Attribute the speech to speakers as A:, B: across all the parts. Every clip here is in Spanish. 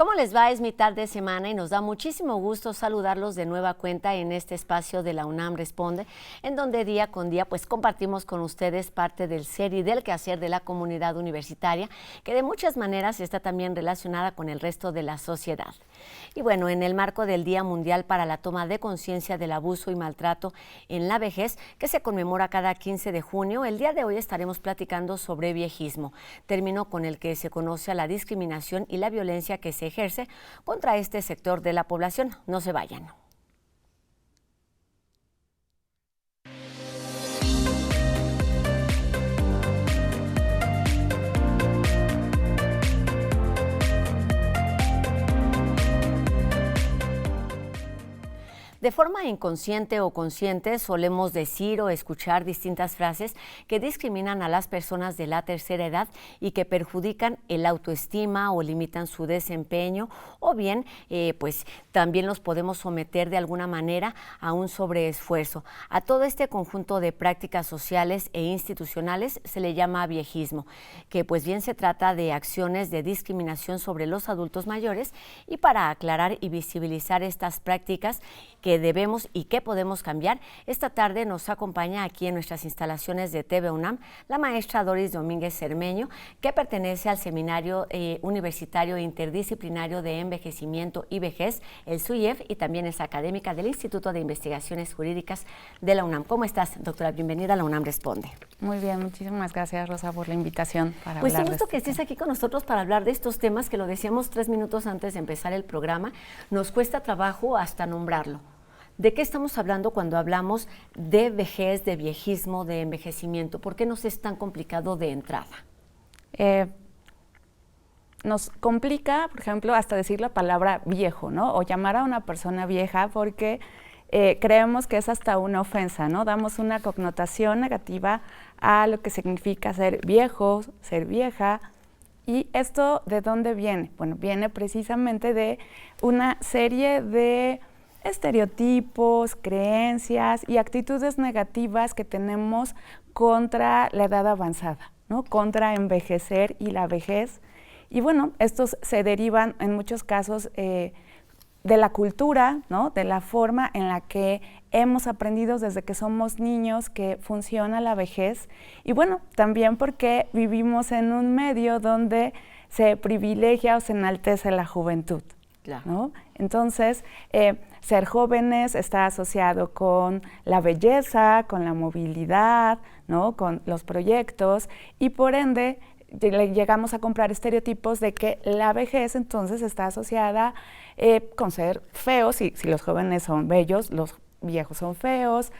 A: ¿Cómo les va? Es mitad de semana y nos da muchísimo gusto saludarlos de nueva cuenta en este espacio de la UNAM Responde, en donde día con día pues compartimos con ustedes parte del ser y del quehacer de la comunidad universitaria, que de muchas maneras está también relacionada con el resto de la sociedad. Y bueno, en el marco del Día Mundial para la Toma de Conciencia del Abuso y Maltrato en la Vejez, que se conmemora cada 15 de junio, el día de hoy estaremos platicando sobre viejismo, término con el que se conoce a la discriminación y la violencia que se ejerce contra este sector de la población. No se vayan. De forma inconsciente o consciente solemos decir o escuchar distintas frases que discriminan a las personas de la tercera edad y que perjudican el autoestima o limitan su desempeño, o bien pues también los podemos someter de alguna manera a un sobreesfuerzo. A todo este conjunto de prácticas sociales e institucionales se le llama viejismo, que pues bien se trata de acciones de discriminación sobre los adultos mayores. Y para aclarar y visibilizar estas prácticas que debemos y que podemos cambiar, esta tarde nos acompaña aquí en nuestras instalaciones de TV UNAM la maestra Doris Domínguez Cermeño, que pertenece al Seminario Universitario Interdisciplinario de Envejecimiento y Vejez, el SUIEV, y también es académica del Instituto de Investigaciones Jurídicas de la UNAM. ¿Cómo estás, doctora? Bienvenida a la UNAM Responde.
B: Muy bien, muchísimas gracias, Rosa, por la invitación para
A: pues
B: hablar.
A: Pues gusto que estés aquí con nosotros para hablar de estos temas que lo decíamos 3 minutos antes de empezar el programa. Nos cuesta trabajo hasta nombrarlo. ¿De qué estamos hablando cuando hablamos de vejez, de viejismo, de envejecimiento? ¿Por qué nos es tan complicado de entrada?
B: Nos complica, por ejemplo, hasta decir la palabra viejo, ¿no? O llamar a una persona vieja porque creemos que es hasta una ofensa, ¿no? Damos una connotación negativa a lo que significa ser viejo, ser vieja. ¿Y esto de dónde viene? Bueno, viene precisamente de una serie de estereotipos, creencias y actitudes negativas que tenemos contra la edad avanzada, ¿no? Contra envejecer y la vejez. Y bueno, estos se derivan en muchos casos de la cultura, ¿no? De la forma en la que hemos aprendido desde que somos niños que funciona la vejez. Y bueno, también porque vivimos en un medio donde se privilegia o se enaltece la juventud. Claro. ¿No? Entonces, ser jóvenes está asociado con la belleza, con la movilidad, ¿no? Con los proyectos, y por ende llegamos a comprar estereotipos de que la vejez entonces está asociada con ser feos. Si los jóvenes son bellos, los viejos son feos,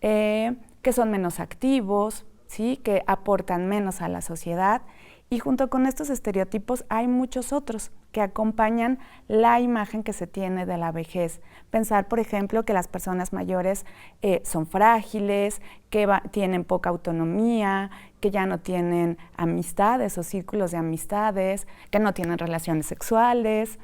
B: que son menos activos, ¿sí? Que aportan menos a la sociedad. Y junto con estos estereotipos hay muchos otros que acompañan la imagen que se tiene de la vejez. Pensar, por ejemplo, que las personas mayores son frágiles, que tienen poca autonomía, que ya no tienen amistades o círculos de amistades, que no tienen relaciones sexuales,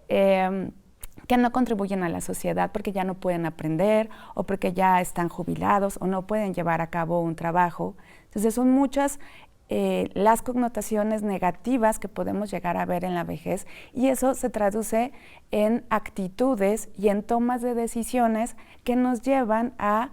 B: que no contribuyen a la sociedad porque ya no pueden aprender o porque ya están jubilados o no pueden llevar a cabo un trabajo. Entonces son muchas las connotaciones negativas que podemos llegar a ver en la vejez, y eso se traduce en actitudes y en tomas de decisiones que nos llevan a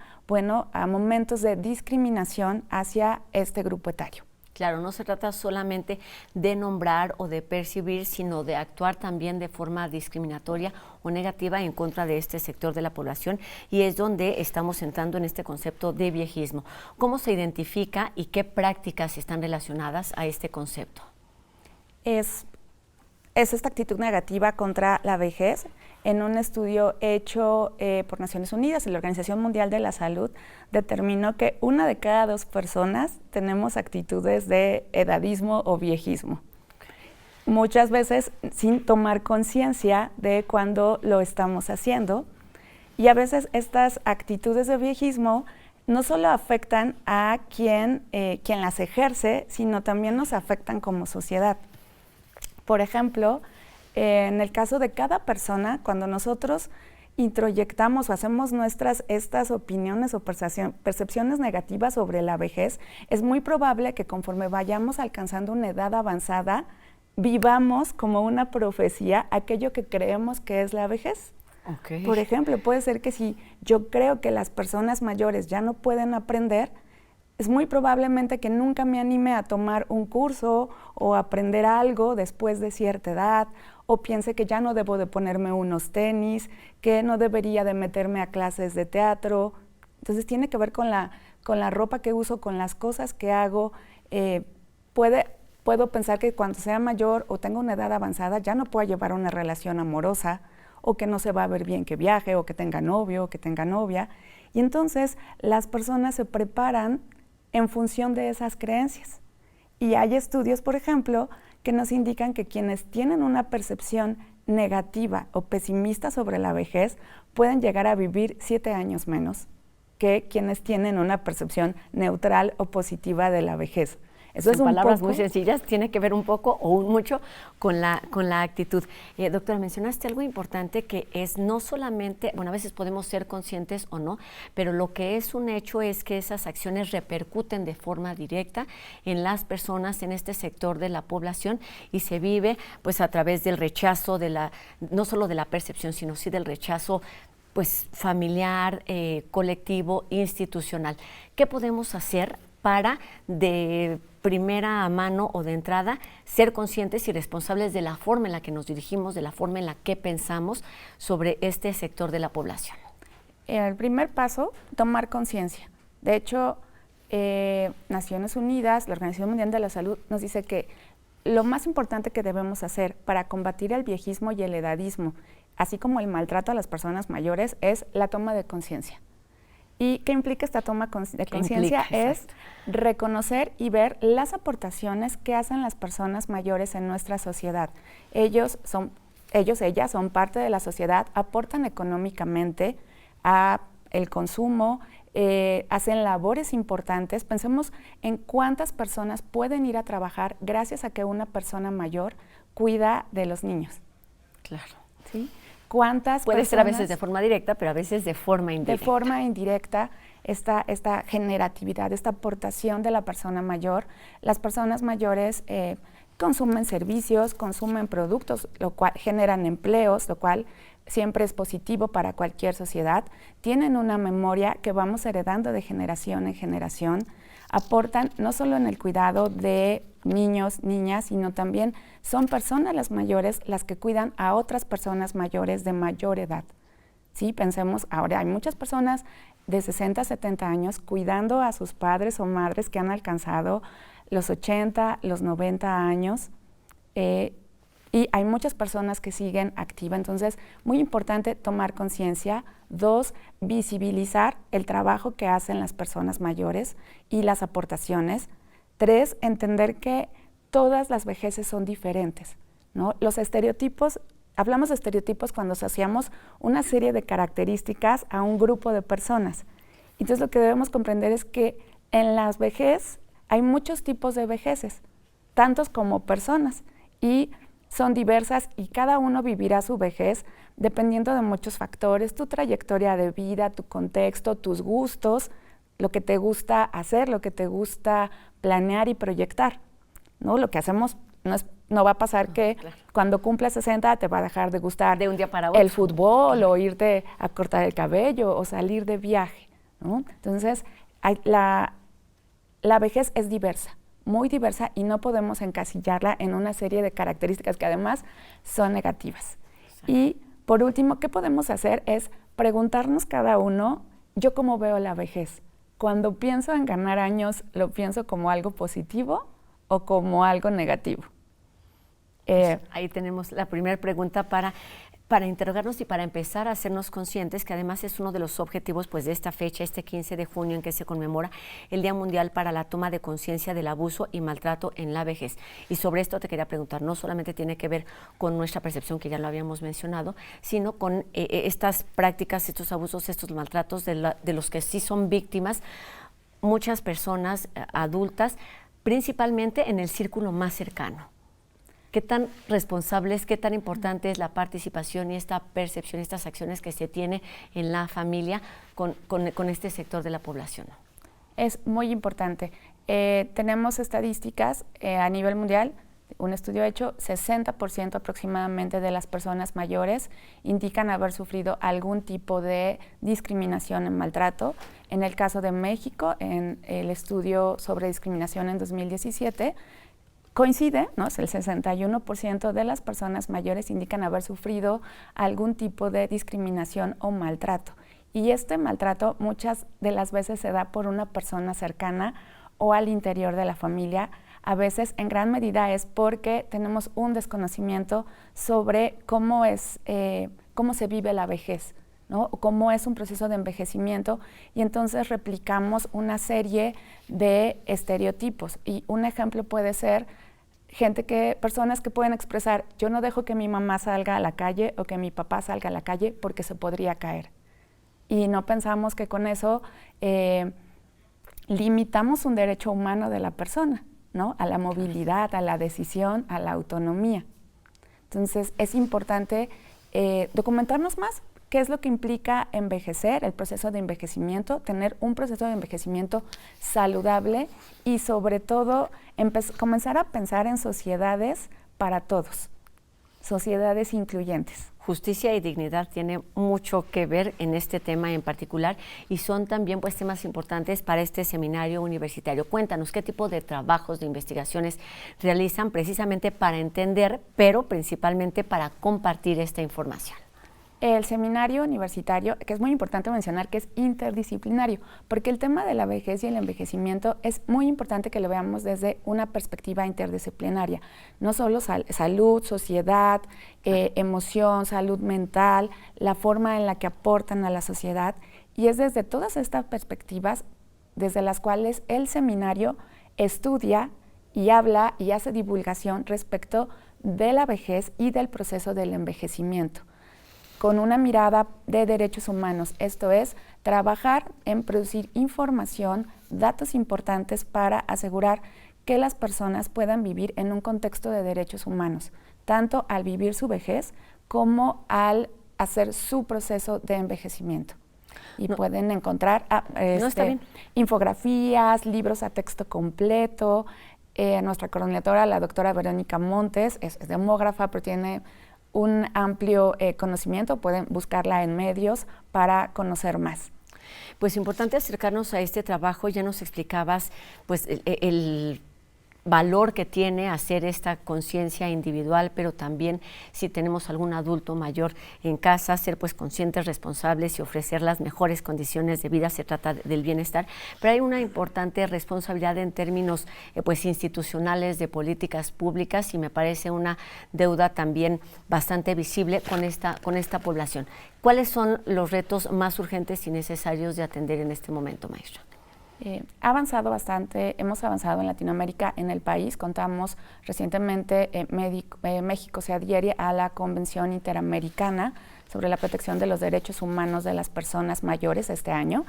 B: momentos de discriminación hacia este grupo etario.
A: Claro, no se trata solamente de nombrar o de percibir, sino de actuar también de forma discriminatoria o negativa en contra de este sector de la población, y es donde estamos entrando en este concepto de viejismo. ¿Cómo se identifica y qué prácticas están relacionadas a este concepto?
B: Es esta actitud negativa contra la vejez. En un estudio hecho por Naciones Unidas y la Organización Mundial de la Salud, determinó que 1 de cada 2 personas tenemos actitudes de edadismo o viejismo. Muchas veces sin tomar conciencia de cuando lo estamos haciendo. Y a veces estas actitudes de viejismo no solo afectan a quien las ejerce, sino también nos afectan como sociedad. Por ejemplo, en el caso de cada persona, cuando nosotros introyectamos o hacemos nuestras estas opiniones o percepciones negativas sobre la vejez, es muy probable que conforme vayamos alcanzando una edad avanzada, vivamos como una profecía aquello que creemos que es la vejez.
A: Okay.
B: Por ejemplo, puede ser que si yo creo que las personas mayores ya no pueden aprender, es muy probablemente que nunca me anime a tomar un curso o aprender algo después de cierta edad, o piense que ya no debo de ponerme unos tenis, que no debería de meterme a clases de teatro. Entonces tiene que ver con la ropa que uso, con las cosas que hago. Puedo pensar que cuando sea mayor o tenga una edad avanzada ya no puedo llevar una relación amorosa, o que no se va a ver bien que viaje, o que tenga novio, o que tenga novia. Y entonces las personas se preparan en función de esas creencias. Y hay estudios, por ejemplo, que nos indican que quienes tienen una percepción negativa o pesimista sobre la vejez pueden llegar a vivir 7 años menos que quienes tienen una percepción neutral o positiva de la vejez.
A: Eso es palabras muy sencillas, tiene que ver un poco o un mucho con la actitud. Doctora, mencionaste algo importante que es no solamente, bueno, a veces podemos ser conscientes o no, pero lo que es un hecho es que esas acciones repercuten de forma directa en las personas, en este sector de la población, y se vive pues a través del rechazo, no solo de la percepción, sino sí del rechazo pues familiar, colectivo, institucional. ¿Qué podemos hacer para de primera mano o de entrada ser conscientes y responsables de la forma en la que nos dirigimos, de la forma en la que pensamos sobre este sector de la población?
B: El primer paso, tomar conciencia. De hecho, Naciones Unidas, la Organización Mundial de la Salud, nos dice que lo más importante que debemos hacer para combatir el viejismo y el edadismo, así como el maltrato a las personas mayores, es la toma de conciencia. ¿Y qué implica esta toma de conciencia? Es reconocer y ver las aportaciones que hacen las personas mayores en nuestra sociedad. Ellas son parte de la sociedad, aportan económicamente a el consumo, hacen labores importantes. Pensemos en cuántas personas pueden ir a trabajar gracias a que una persona mayor cuida de los niños.
A: Claro.
B: ¿Sí? ¿Cuántas
A: Puede ser a veces de forma directa, pero a veces de forma indirecta.
B: De forma indirecta, esta generatividad, esta aportación de la persona mayor. Las personas mayores consumen servicios, consumen productos, lo cual generan empleos, lo cual siempre es positivo para cualquier sociedad. Tienen una memoria que vamos heredando de generación en generación. Aportan no solo en el cuidado de niños, niñas, sino también son personas las mayores las que cuidan a otras personas mayores de mayor edad. Sí, pensemos, ahora hay muchas personas de 60, 70 años cuidando a sus padres o madres que han alcanzado los 80, los 90 años, y hay muchas personas que siguen activas. Entonces, muy importante tomar conciencia. 2, visibilizar el trabajo que hacen las personas mayores y las aportaciones. 3, entender que todas las vejeces son diferentes, ¿no? Los estereotipos, hablamos de estereotipos cuando asociamos una serie de características a un grupo de personas. Entonces, lo que debemos comprender es que en la vejez hay muchos tipos de vejeces, tantos como personas, y son diversas y cada uno vivirá su vejez dependiendo de muchos factores, tu trayectoria de vida, tu contexto, tus gustos, lo que te gusta hacer, lo que te gusta planear y proyectar, ¿no? Lo que hacemos no va a pasar que cuando cumplas 60 te va a dejar de gustar
A: de un día para otro
B: el fútbol, o irte a cortar el cabello o salir de viaje, ¿no? Entonces, la vejez es diversa, muy diversa, y no podemos encasillarla en una serie de características que además son negativas. Sí. Y por último, ¿qué podemos hacer? Es preguntarnos cada uno, ¿yo cómo veo la vejez? Cuando pienso en ganar años, ¿lo pienso como algo positivo o como algo negativo?
A: Ahí tenemos la primera pregunta para interrogarnos y para empezar a hacernos conscientes, que además es uno de los objetivos pues, de esta fecha, este 15 de junio, en que se conmemora el Día Mundial para la Toma de Conciencia del Abuso y Maltrato en la Vejez. Y sobre esto te quería preguntar, no solamente tiene que ver con nuestra percepción, que ya lo habíamos mencionado, sino con estas prácticas, estos abusos, estos maltratos de los que sí son víctimas muchas personas adultas, principalmente en el círculo más cercano. ¿Qué tan responsables, qué tan importante es la participación y esta percepción, estas acciones que se tiene en la familia con este sector de la población? Es
B: muy importante. Tenemos estadísticas a nivel mundial. un estudio hecho, 60% aproximadamente de las personas mayores indican haber sufrido algún tipo de discriminación en maltrato. En el caso de México, en el estudio sobre discriminación en 2017, coincide, ¿no? El 61% de las personas mayores indican haber sufrido algún tipo de discriminación o maltrato. Y este maltrato muchas de las veces se da por una persona cercana o al interior de la familia. A veces, en gran medida, es porque tenemos un desconocimiento sobre cómo se vive la vejez, ¿no? Cómo es un proceso de envejecimiento, y entonces replicamos una serie de estereotipos. Y un ejemplo puede ser personas que pueden expresar: yo no dejo que mi mamá salga a la calle o que mi papá salga a la calle porque se podría caer. Y no pensamos que con eso limitamos un derecho humano de la persona, ¿no? A la movilidad, a la decisión, a la autonomía. Entonces es importante documentarnos más. ¿Qué es lo que implica envejecer, el proceso de envejecimiento? Tener un proceso de envejecimiento saludable y, sobre todo, comenzar a pensar en sociedades para todos, sociedades incluyentes.
A: Justicia y dignidad tiene mucho que ver en este tema en particular, y son también pues temas importantes para este seminario universitario. Cuéntanos qué tipo de trabajos, de investigaciones realizan precisamente para entender, pero principalmente para compartir esta información.
B: El seminario universitario, que es muy importante mencionar que es interdisciplinario, porque el tema de la vejez y el envejecimiento es muy importante que lo veamos desde una perspectiva interdisciplinaria. No solo salud, sociedad, emoción, salud mental, la forma en la que aportan a la sociedad, y es desde todas estas perspectivas desde las cuales el seminario estudia y habla y hace divulgación respecto de la vejez y del proceso del envejecimiento, con una mirada de derechos humanos. Esto es, trabajar en producir información, datos importantes para asegurar que las personas puedan vivir en un contexto de derechos humanos, tanto al vivir su vejez como al hacer su proceso de envejecimiento. Y pueden encontrar infografías, libros a texto completo. Nuestra coordinadora, la doctora Verónica Montes, es demógrafa, pero tiene un amplio conocimiento. Pueden buscarla en medios para conocer más.
A: Pues importante acercarnos a este trabajo. Ya nos explicabas pues el valor que tiene hacer esta conciencia individual, pero también si tenemos algún adulto mayor en casa, ser pues conscientes, responsables y ofrecer las mejores condiciones de vida. Se trata del bienestar, pero hay una importante responsabilidad en términos pues institucionales, de políticas públicas, y me parece una deuda también bastante visible con esta población. ¿Cuáles son los retos más urgentes y necesarios de atender en este momento, maestra?
B: Ha avanzado bastante, hemos avanzado en Latinoamérica, en el país. Contamos recientemente, México se adhiere a la Convención Interamericana sobre la protección de los derechos humanos de las personas mayores este año.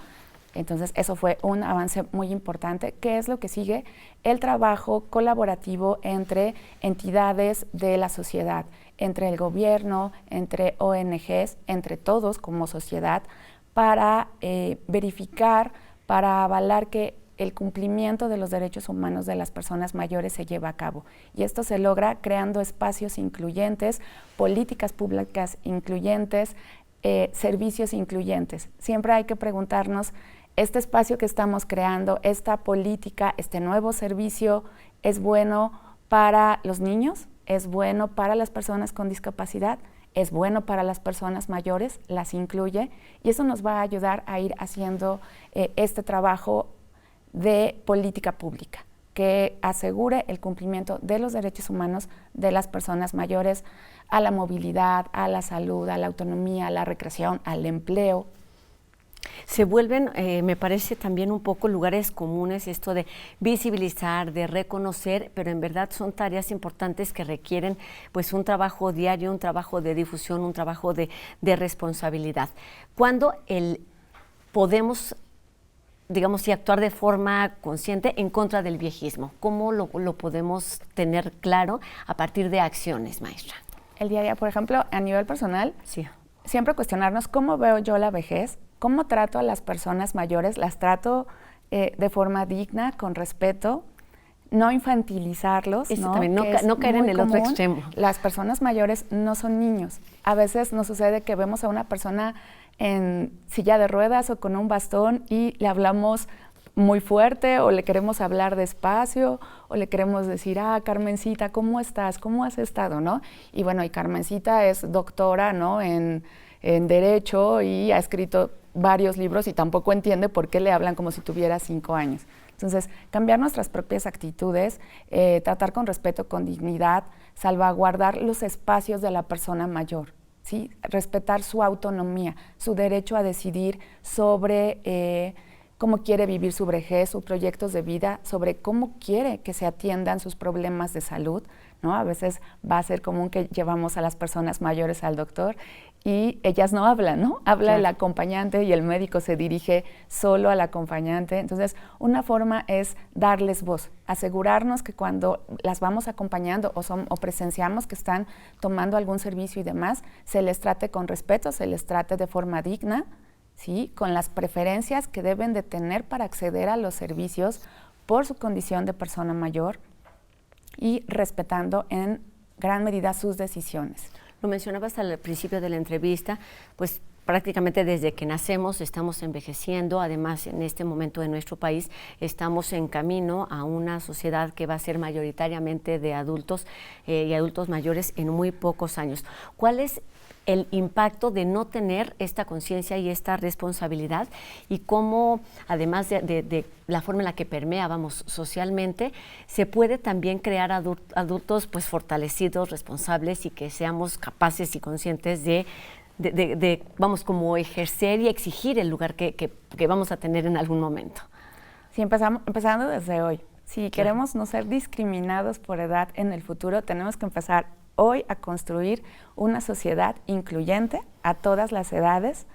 B: Entonces, eso fue un avance muy importante. ¿Qué es lo que sigue? El trabajo colaborativo entre entidades de la sociedad, entre el gobierno, entre ONGs, entre todos como sociedad, para verificar, para avalar que el cumplimiento de los derechos humanos de las personas mayores se lleva a cabo. Y esto se logra creando espacios incluyentes, políticas públicas incluyentes, servicios incluyentes. Siempre hay que preguntarnos, este espacio que estamos creando, esta política, este nuevo servicio, ¿es bueno para los niños? ¿Es bueno para las personas con discapacidad? ¿Es bueno para las personas mayores? ¿Las incluye? Y eso nos va a ayudar a ir haciendo este trabajo de política pública que asegure el cumplimiento de los derechos humanos de las personas mayores, a la movilidad, a la salud, a la autonomía, a la recreación, al empleo.
A: Se vuelven, me parece, también un poco lugares comunes esto de visibilizar, de reconocer, pero en verdad son tareas importantes que requieren pues un trabajo diario, un trabajo de difusión, un trabajo de responsabilidad. ¿Cuándo podemos, digamos, actuar de forma consciente en contra del viejismo? ¿Cómo lo podemos tener claro a partir de acciones, maestra?
B: El día a día, por ejemplo, a nivel personal,
A: sí,
B: siempre cuestionarnos cómo veo yo la vejez, cómo trato a las personas mayores, las trato de forma digna, con respeto, no infantilizarlos, ¿no?
A: También, no caer en el otro extremo.
B: Las personas mayores no son niños. A veces nos sucede que vemos a una persona en silla de ruedas o con un bastón y le hablamos muy fuerte o le queremos hablar despacio o le queremos decir, Carmencita, ¿cómo estás? ¿Cómo has estado? ¿No? Y bueno, y Carmencita es doctora, ¿no? en Derecho y ha escrito varios libros y tampoco entiende por qué le hablan como si tuviera 5 años. Entonces, cambiar nuestras propias actitudes, tratar con respeto, con dignidad, salvaguardar los espacios de la persona mayor, ¿sí? Respetar su autonomía, su derecho a decidir sobre cómo quiere vivir su vejez, sus proyectos de vida, sobre cómo quiere que se atiendan sus problemas de salud, ¿no? A veces va a ser común que llevamos a las personas mayores al doctor y ellas no hablan, ¿no? Habla claro. El acompañante y el médico se dirige solo al acompañante. Entonces, una forma es darles voz, asegurarnos que cuando las vamos acompañando o presenciamos que están tomando algún servicio y demás, se les trate con respeto, se les trate de forma digna, ¿sí? Con las preferencias que deben de tener para acceder a los servicios por su condición de persona mayor y respetando en gran medida sus decisiones.
A: Lo mencionabas al principio de la entrevista, pues prácticamente desde que nacemos estamos envejeciendo, además en este momento de nuestro país estamos en camino a una sociedad que va a ser mayoritariamente de adultos y adultos mayores en muy pocos años. ¿Cuál es el impacto de no tener esta conciencia y esta responsabilidad y cómo, además de la forma en la que permea, vamos, socialmente, se puede también crear adultos pues fortalecidos, responsables y que seamos capaces y conscientes de vamos, como ejercer y exigir el lugar que vamos a tener en algún momento?
B: Sí, empezando desde hoy. Si queremos no ser discriminados por edad en el futuro, tenemos que empezar hoy a construir una sociedad incluyente a todas las edades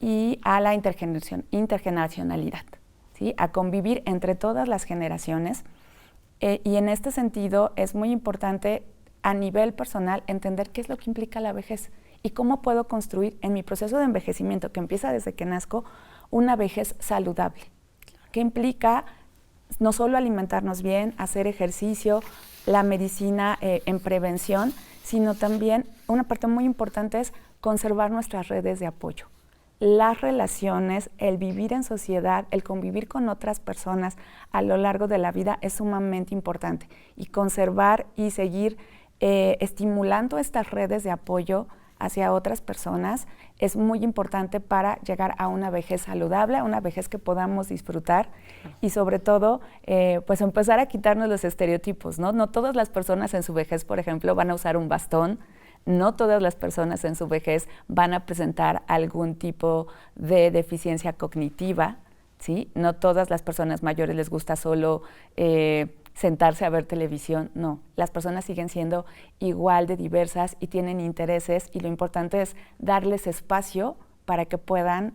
B: y a la intergeneracionalidad, ¿sí? A convivir entre todas las generaciones. Y en este sentido es muy importante a nivel personal entender qué es lo que implica la vejez y cómo puedo construir en mi proceso de envejecimiento, que empieza desde que nazco, una vejez saludable, que implica no solo alimentarnos bien, hacer ejercicio, la medicina en prevención, sino también una parte muy importante es conservar nuestras redes de apoyo. Las relaciones, el vivir en sociedad, el convivir con otras personas a lo largo de la vida es sumamente importante y conservar y seguir estimulando estas redes de apoyo hacia otras personas es muy importante para llegar a una vejez saludable, a una vejez que podamos disfrutar y sobre todo pues empezar a quitarnos los estereotipos, ¿no? No todas las personas en su vejez, por ejemplo, van a usar un bastón, no todas las personas en su vejez van a presentar algún tipo de deficiencia cognitiva, ¿sí? No todas las personas mayores les gusta solo sentarse a ver televisión, no. Las personas siguen siendo igual de diversas y tienen intereses y lo importante es darles espacio para que puedan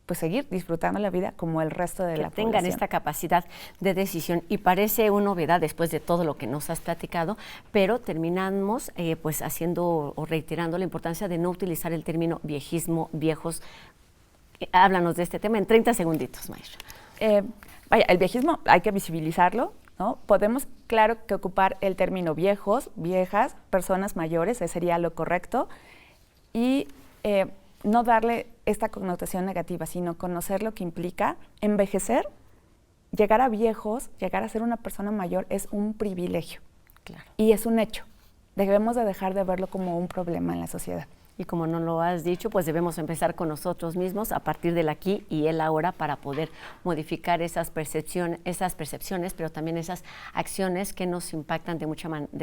B: pues seguir disfrutando la vida como el resto de la población. Que tengan
A: esta capacidad de decisión y parece una novedad después de todo lo que nos has platicado, pero terminamos pues haciendo o reiterando la importancia de no utilizar el término viejismo, viejos. Háblanos de este tema en 30 segunditos, maestra.
B: Vaya, el viejismo hay que visibilizarlo, ¿no? Podemos, claro, que ocupar el término viejos, viejas, personas mayores, ese sería lo correcto, y no darle esta connotación negativa, sino conocer lo que implica envejecer, llegar a viejos, llegar a ser una persona mayor es un privilegio. Claro. Y es un hecho. Debemos de dejar de verlo como un problema en la sociedad.
A: Y como no lo has dicho, pues debemos empezar con nosotros mismos a partir del aquí y el ahora para poder modificar esas percepciones, pero también esas acciones que nos impactan de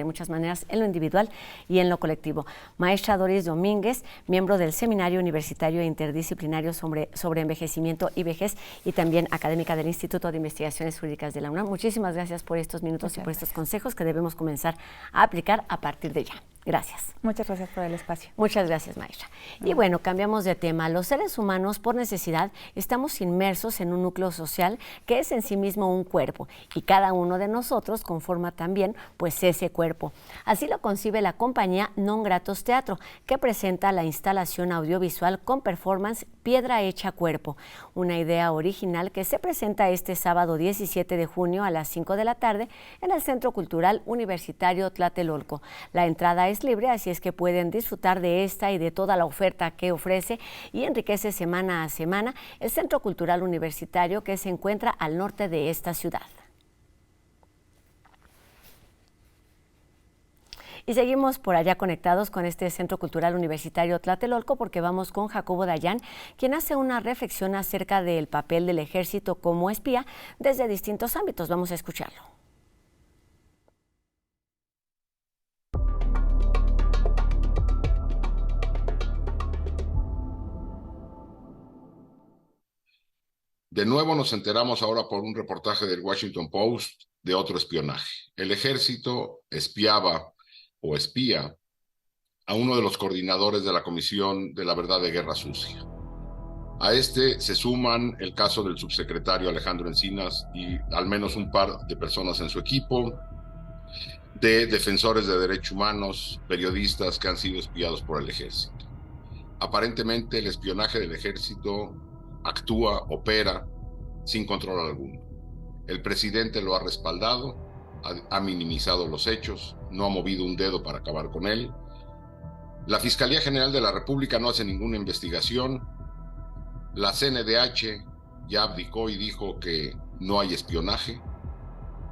A: muchas maneras en lo individual y en lo colectivo. Maestra Doris Domínguez, miembro del Seminario Universitario Interdisciplinario sobre Envejecimiento y Vejez y también académica del Instituto de Investigaciones Jurídicas de la UNAM. Muchísimas gracias por estos minutos y por estos consejos que debemos comenzar a aplicar a partir de ya. Gracias.
B: Muchas gracias por el espacio.
A: Muchas gracias, maestra. Y bueno, cambiamos de tema. Los seres humanos, por necesidad, estamos inmersos en un núcleo social que es en sí mismo un cuerpo y cada uno de nosotros conforma también pues ese cuerpo. Así lo concibe la compañía Non Gratos Teatro, que presenta la instalación audiovisual con performance Piedra Hecha Cuerpo, una idea original que se presenta este sábado 17 de junio a las 5 de la tarde en el Centro Cultural Universitario Tlatelolco. La entrada es libre, así es que pueden disfrutar de esta y de toda la oferta que ofrece y enriquece semana a semana el Centro Cultural Universitario, que se encuentra al norte de esta ciudad. Y seguimos por allá conectados con este Centro Cultural Universitario Tlatelolco, porque vamos con Jacobo Dayan, quien hace una reflexión acerca del papel del ejército como espía desde distintos ámbitos. Vamos a escucharlo.
C: De nuevo nos enteramos ahora por un reportaje del Washington Post de otro espionaje. El ejército espiaba o espía a uno de los coordinadores de la Comisión de la Verdad de Guerra Sucia. A este se suman el caso del subsecretario Alejandro Encinas y al menos un par de personas en su equipo, de defensores de derechos humanos, periodistas que han sido espiados por el ejército. Aparentemente el espionaje del ejército actúa, opera sin control alguno. El presidente lo ha respaldado, ha minimizado los hechos, no ha movido un dedo para acabar con él. La Fiscalía General de la República no hace ninguna investigación. La CNDH ya abdicó y dijo que no hay espionaje,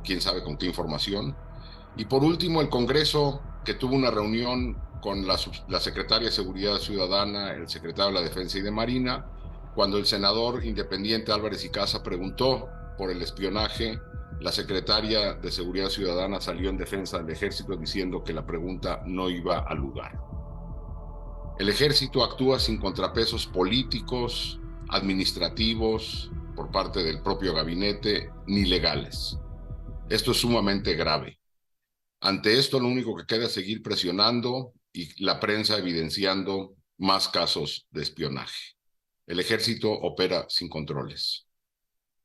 C: quién sabe con qué información. Y por último, el Congreso, que tuvo una reunión con la secretaria de Seguridad Ciudadana, el secretario de la Defensa y de Marina, cuando el senador independiente Álvarez y Casa preguntó por el espionaje, la secretaria de Seguridad Ciudadana salió en defensa del ejército diciendo que la pregunta no iba al lugar. El ejército actúa sin contrapesos políticos, administrativos, por parte del propio gabinete, ni legales. Esto es sumamente grave. Ante esto, lo único que queda es seguir presionando y la prensa evidenciando más casos de espionaje. El ejército opera sin controles.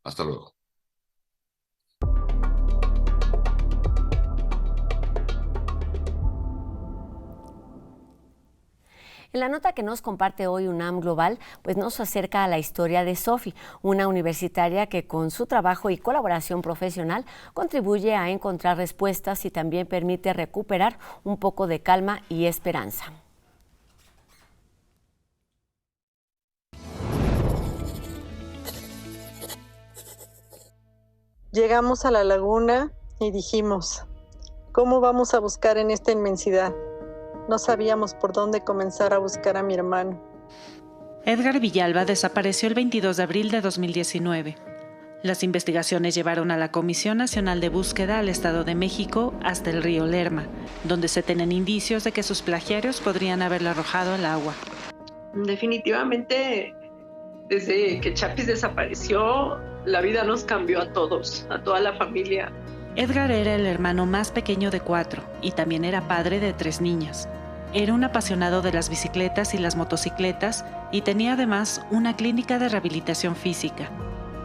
C: Hasta luego.
A: En la nota que nos comparte hoy UNAM Global, pues nos acerca a la historia de Sofi, una universitaria que con su trabajo y colaboración profesional contribuye a encontrar respuestas y también permite recuperar un poco de calma y esperanza.
D: Llegamos a la laguna y dijimos, ¿cómo vamos a buscar en esta inmensidad? No sabíamos por dónde comenzar a buscar a mi hermano.
E: Edgar Villalba desapareció el 22 de abril de 2019. Las investigaciones llevaron a la Comisión Nacional de Búsqueda al Estado de México hasta el río Lerma, donde se tienen indicios de que sus plagiarios podrían haberlo arrojado al agua.
F: Definitivamente, desde que Chapis desapareció, la vida nos cambió a todos, a toda la familia.
E: Edgar era el hermano más pequeño de 4 y también era padre de 3 niñas. Era un apasionado de las bicicletas y las motocicletas y tenía además una clínica de rehabilitación física.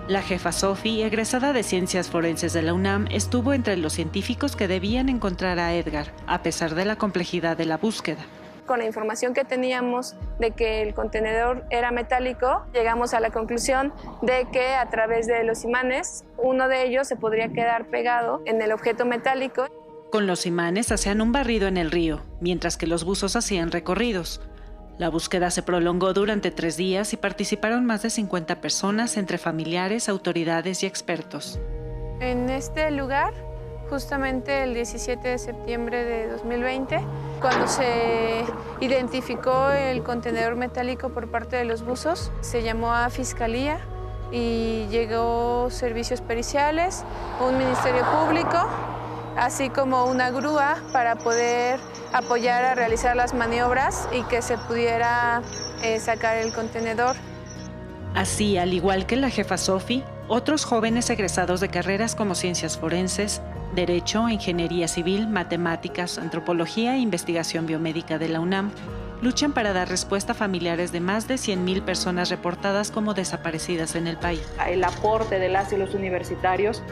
E: La jefa Sofi, egresada de Ciencias Forenses de la UNAM, estuvo entre los científicos que debían encontrar a Edgar, a pesar de la complejidad de la búsqueda.
G: Con la información que teníamos de que el contenedor era metálico, llegamos a la conclusión de que a través de los imanes, uno de ellos se podría quedar pegado en el objeto metálico.
E: Con los imanes hacían un barrido en el río, mientras que los buzos hacían recorridos. La búsqueda se prolongó durante 3 días y participaron más de 50 personas entre familiares, autoridades y expertos.
G: En este lugar, justamente el 17 de septiembre de 2020, cuando se identificó el contenedor metálico por parte de los buzos, se llamó a Fiscalía y llegó servicios periciales, un ministerio público, así como una grúa para poder apoyar a realizar las maniobras y que se pudiera sacar el contenedor.
E: Así, al igual que la jefa Sofi, otros jóvenes egresados de carreras como Ciencias Forenses, Derecho, Ingeniería Civil, Matemáticas, Antropología e Investigación Biomédica de la UNAM luchan para dar respuesta a familiares de más de 100,000 personas reportadas como desaparecidas en el país.
H: El aporte de las y los universitarios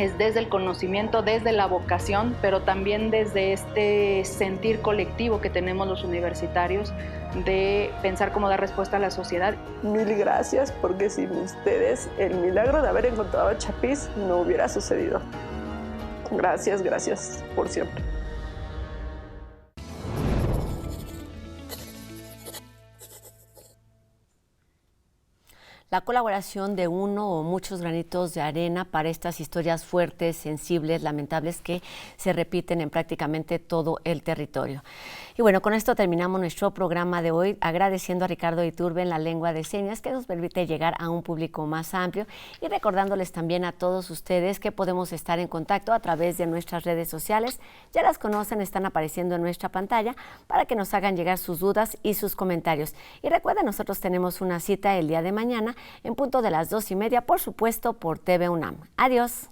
H: es desde el conocimiento, desde la vocación, pero también desde este sentir colectivo que tenemos los universitarios de pensar cómo dar respuesta a la sociedad.
I: Mil gracias, porque sin ustedes el milagro de haber encontrado a Chapis no hubiera sucedido. Gracias, gracias por siempre.
A: La colaboración de uno o muchos granitos de arena para estas historias fuertes, sensibles, lamentables que se repiten en prácticamente todo el territorio. Y bueno, con esto terminamos nuestro programa de hoy, agradeciendo a Ricardo Iturbe en la lengua de señas que nos permite llegar a un público más amplio y recordándoles también a todos ustedes que podemos estar en contacto a través de nuestras redes sociales. Ya las conocen, están apareciendo en nuestra pantalla para que nos hagan llegar sus dudas y sus comentarios. Y recuerden, nosotros tenemos una cita el día de mañana en punto de las 2:30, por supuesto, por TV UNAM. Adiós.